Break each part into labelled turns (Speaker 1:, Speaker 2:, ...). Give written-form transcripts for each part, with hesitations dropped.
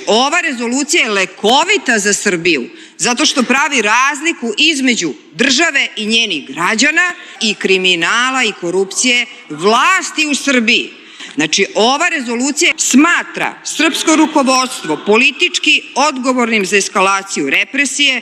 Speaker 1: ova rezolucija je lekovita za Srbiju, zato što pravi razliku između države i njenih građana i kriminala i korupcije vlasti u Srbiji. Znači, ova rezolucija smatra srpsko rukovodstvo politički odgovornim za eskalaciju represije,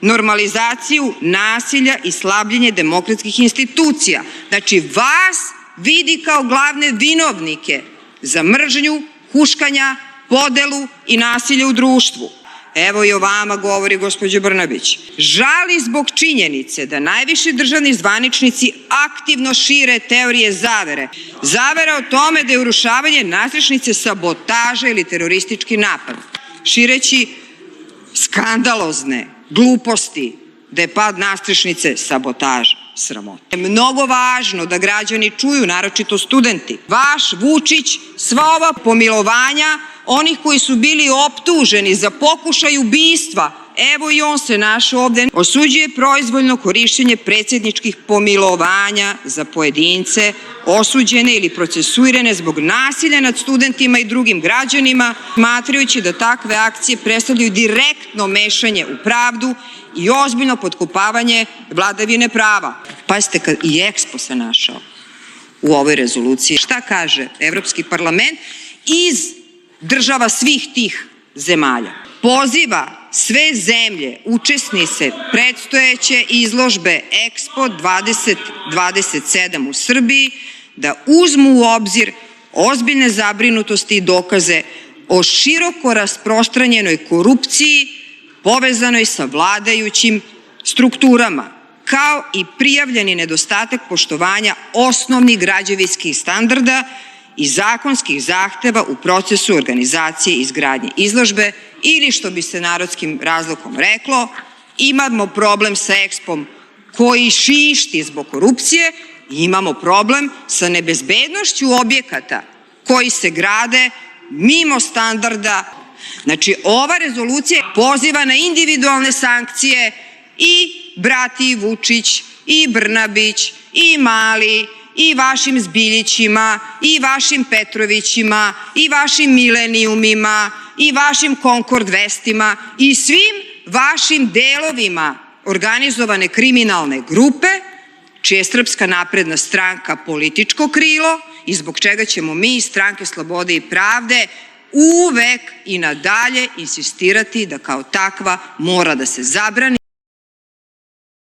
Speaker 1: normalizaciju nasilja i slabljenje demokratskih institucija. Znači, vas vidi kao glavne vinovnike za mržnju, huškanja, podelu i nasilje u društvu. Evo i o vama govori gospođa Brnabić. Žali zbog činjenice da najviši državni zvaničnici aktivno šire teorije zavere. Zavera o tome da je urušavanje nadstrešnice sabotaža ili teroristički napad. Šireći skandalozne gluposti da je pad nadstrešnice sabotaža. Sramota. Je mnogo važno da građani čuju, naročito studenti. Vaš Vučić sva ova pomilovanja onih koji su bili optuženi za pokušaj ubistva, evo i on se našao ovde, osuđuje proizvoljno korišćenje predsjedničkih pomilovanja za pojedince, osuđene ili procesuirane zbog nasilja nad studentima i drugim građanima, smatrajući da takve akcije predstavljaju direktno mešanje u pravdu i ozbiljno potkopavanje vladavine prava. Pazite, kad i EXPO se našao u ovoj rezoluciji. Šta kaže Evropski parlament iz država svih tih zemalja? Poziva sve zemlje, učesnice predstojeće izložbe EXPO 2027 u Srbiji da uzmu u obzir ozbiljne zabrinutosti i dokaze o široko rasprostranjenoj korupciji povezanoj sa vladajućim strukturama, kao i prijavljeni nedostatak poštovanja osnovnih građevinskih standarda i zakonskih zahteva u procesu organizacije i izgradnje izložbe, ili što bi se narodskim razlogom reklo, imamo problem sa EXPO-om koji šišti zbog korupcije i imamo problem sa nebezbednošću objekata koji se grade mimo standarda. Znači, ova rezolucija poziva na individualne sankcije i brati Vučić, i Brnabić, i Mali, i vašim Zbiljićima, i vašim Petrovićima, i vašim Milenijumima, i vašim Konkord vestima, i svim vašim delovima organizovane kriminalne grupe, čija je Srpska napredna stranka političko krilo i zbog čega ćemo mi iz Stranke slobode i pravde uvek i nadalje insistirati da kao takva mora da se zabrani.